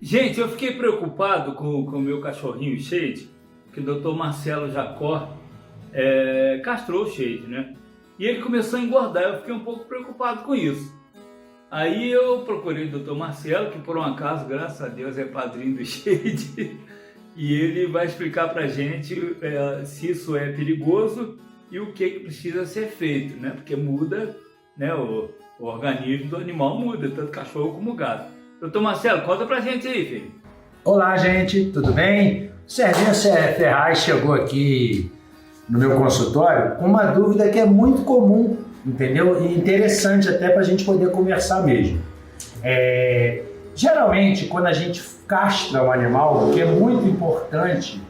Gente, eu fiquei preocupado com o meu cachorrinho Shade, que o Dr. Marcelo Jacó castrou o Shade, né? E ele começou a engordar, eu fiquei um pouco preocupado com isso. Aí eu procurei o Dr. Marcelo, que por um acaso, graças a Deus, é padrinho do Shade, e ele vai explicar pra gente se isso é perigoso e o que precisa ser feito, né? Porque muda, né? O organismo do animal muda, tanto cachorro como gato. Doutor Marcelo, conta pra gente aí, filho. Olá, gente, tudo bem? O Serginho Ferraz chegou aqui no meu consultório com uma dúvida que é muito comum, entendeu? E interessante até para a gente poder conversar mesmo. Geralmente, quando a gente castra um animal, o que é muito importante,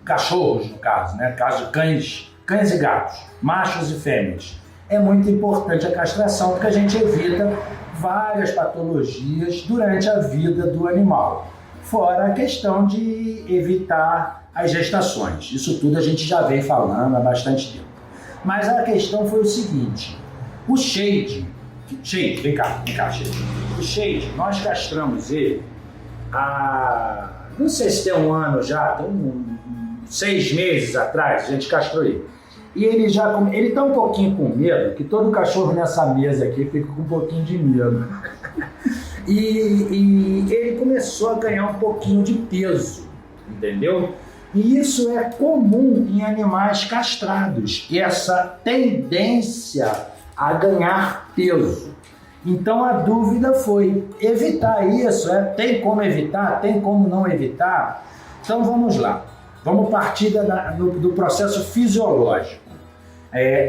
cachorros no caso, né? No caso de cães e gatos, machos e fêmeas, é muito importante a castração porque a gente evita várias patologias durante a vida do animal. Fora a questão de evitar as gestações. Isso tudo a gente já vem falando há bastante tempo. Mas a questão foi o seguinte, o Shade, vem cá, Shade. O Shade, nós castramos ele não sei se tem um ano já, tem 6 meses atrás, a gente castrou ele. E ele está um pouquinho com medo, que todo cachorro nessa mesa aqui fica com um pouquinho de medo. E ele começou a ganhar um pouquinho de peso, entendeu? E isso é comum em animais castrados, essa tendência a ganhar peso. Então a dúvida foi evitar isso, tem como evitar, tem como não evitar? Então vamos lá, vamos partir do processo fisiológico.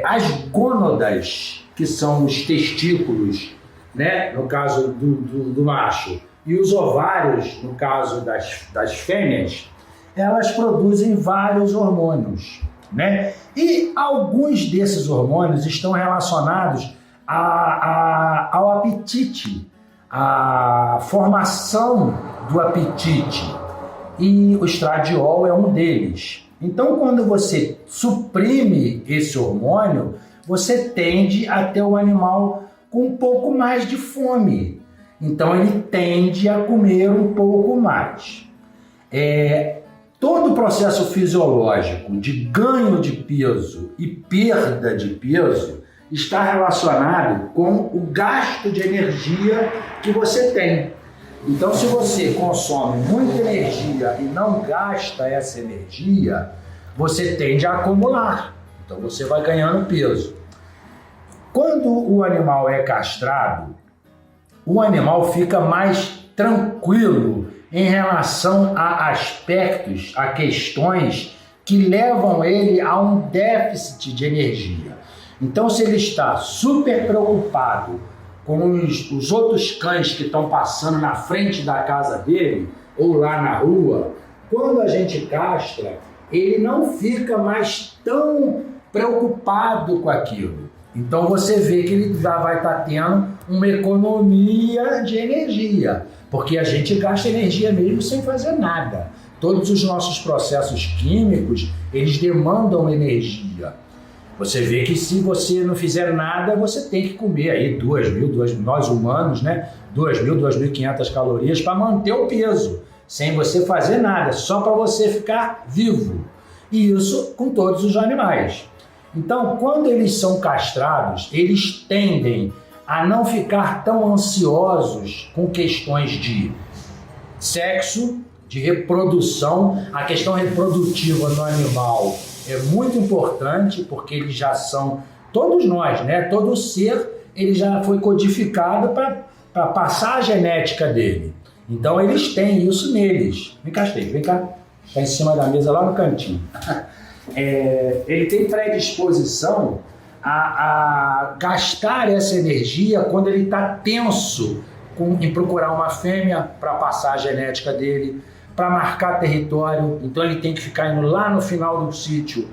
As gônadas, que são os testículos, né, no caso do macho, e os ovários, no caso das fêmeas, elas produzem vários hormônios, né? E alguns desses hormônios estão relacionados ao apetite, à formação do apetite, e o estradiol é um deles. Então, quando você suprime esse hormônio, você tende a ter o animal com um pouco mais de fome. Então, ele tende a comer um pouco mais. Todo o processo fisiológico de ganho de peso e perda de peso está relacionado com o gasto de energia que você tem. Então, se você consome muita energia e não gasta essa energia, você tende a acumular. Então, você vai ganhando peso. Quando o animal é castrado, o animal fica mais tranquilo em relação a aspectos, a questões que levam ele a um déficit de energia. Então, se ele está super preocupado com os outros cães que estão passando na frente da casa dele ou lá na rua, quando a gente castra, ele não fica mais tão preocupado com aquilo. Então você vê que ele já vai estar tendo uma economia de energia, porque a gente gasta energia mesmo sem fazer nada. Todos os nossos processos químicos, eles demandam energia. Você vê que se você não fizer nada, você tem que comer aí 2.000, nós humanos, né? 2.000, 2.500 calorias para manter o peso, sem você fazer nada, só para você ficar vivo. E isso com todos os animais. Então, quando eles são castrados, eles tendem a não ficar tão ansiosos com questões de sexo, de reprodução. A questão reprodutiva no animal é muito importante, porque eles já são, todos nós, né? Todo ser, ele já foi codificado para passar a genética dele. Então eles têm isso neles. Vem cá, Steve, vem cá. Está em cima da mesa, lá no cantinho. Ele tem predisposição a gastar essa energia quando ele está tenso em procurar uma fêmea para passar a genética dele, para marcar território. Então ele tem que ficar indo lá no final do sítio,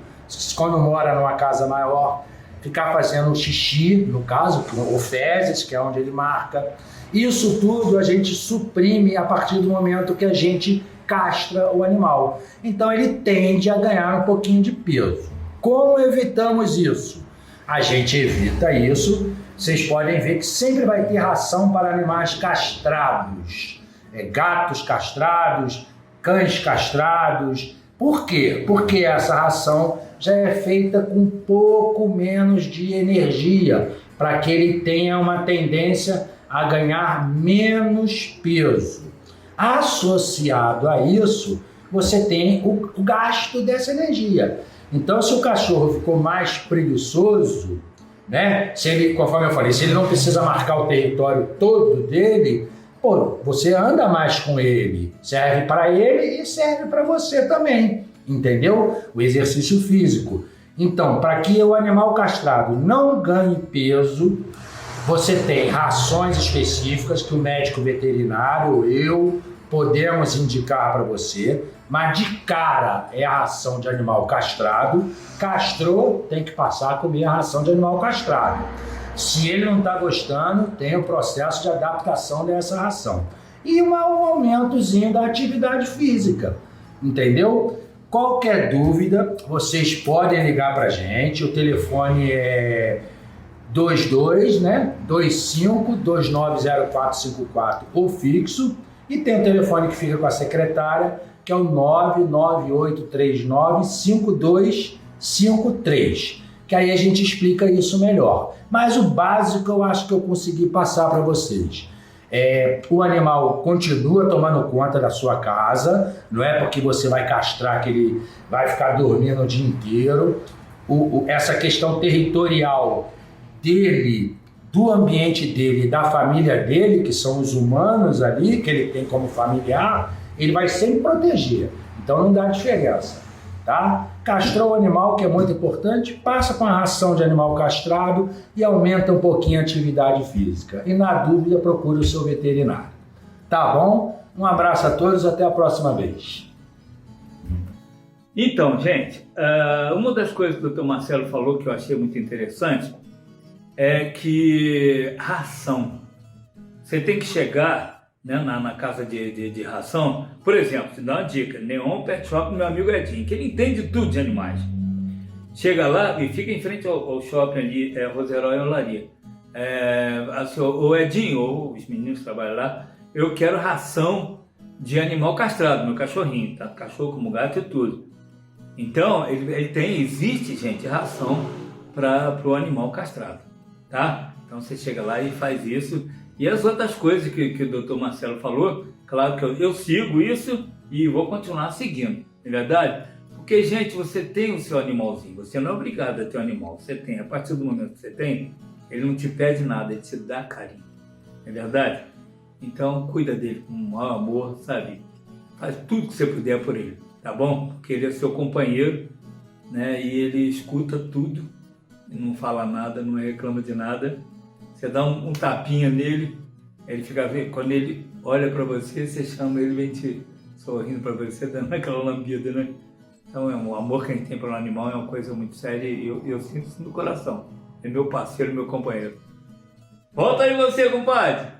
quando mora numa casa maior, ficar fazendo xixi, no caso, ou fezes, que é onde ele marca. Isso tudo a gente suprime a partir do momento que a gente castra o animal. Então ele tende a ganhar um pouquinho de peso. Como evitamos isso? A gente evita isso. Vocês podem ver que sempre vai ter ração para animais castrados. gatos castrados, cães castrados. Por quê? Porque essa ração já é feita com um pouco menos de energia, para que ele tenha uma tendência a ganhar menos peso. Associado a isso, você tem o gasto dessa energia. Então, se o cachorro ficou mais preguiçoso, né? Se ele, conforme eu falei, se ele não precisa marcar o território todo dele, pô, você anda mais com ele, serve para ele e serve para você também, entendeu? O exercício físico. Então, para que o animal castrado não ganhe peso, você tem rações específicas que o médico veterinário, eu, podemos indicar para você, mas de cara é a ração de animal castrado. Castrou, tem que passar a comer a ração de animal castrado. Se ele não está gostando, tem o processo de adaptação dessa ração. E um aumentozinho da atividade física, entendeu? Qualquer dúvida, vocês podem ligar para a gente, o telefone é 22, né? 25-290454 ou fixo, e tem o telefone que fica com a secretária, que é o 99839-5253, que aí a gente explica isso melhor. Mas o básico eu acho que eu consegui passar para vocês. O animal continua tomando conta da sua casa, não é porque você vai castrar que ele vai ficar dormindo o dia inteiro. Essa questão territorial dele, do ambiente dele, da família dele, que são os humanos ali, que ele tem como familiar, ele vai sempre proteger. Então não dá diferença, tá? Castrou o animal, que é muito importante, passa com a ração de animal castrado e aumenta um pouquinho a atividade física. E na dúvida, procure o seu veterinário. Tá bom? Um abraço a todos, até a próxima vez. Então, gente, uma das coisas que o Dr. Marcelo falou que eu achei muito interessante é que ração, você tem que chegar, né, na casa de ração. Por exemplo, te dá uma dica, Neon Pet Shop do meu amigo Edinho, que ele entende tudo de animais. Chega lá e fica em frente ao shopping ali, Roserói e Olaria. Assim, o Edinho, ou os meninos que trabalham lá, eu quero ração de animal castrado, meu cachorrinho, tá? Cachorro como gato e tudo. Então, existe, gente, ração para o animal castrado, tá? Então você chega lá e faz isso. E as outras coisas que o Dr. Marcelo falou, claro que eu sigo isso e vou continuar seguindo, não é verdade? Porque, gente, você tem o seu animalzinho, você não é obrigado a ter um animal, você tem. A partir do momento que você tem, ele não te pede nada, ele te dá carinho, não é verdade? Então, cuida dele com o maior amor, sabe? Faz tudo que você puder por ele, tá bom? Porque ele é seu companheiro, né? E ele escuta tudo, não fala nada, não reclama de nada. Você dá um tapinha nele, ele fica vendo, quando ele olha para você, você chama ele, vem te sorrindo para você, dando aquela lambida, né? Então, o amor que a gente tem pelo animal é uma coisa muito séria e eu sinto isso no coração. É meu parceiro, meu companheiro. Volta aí você, compadre!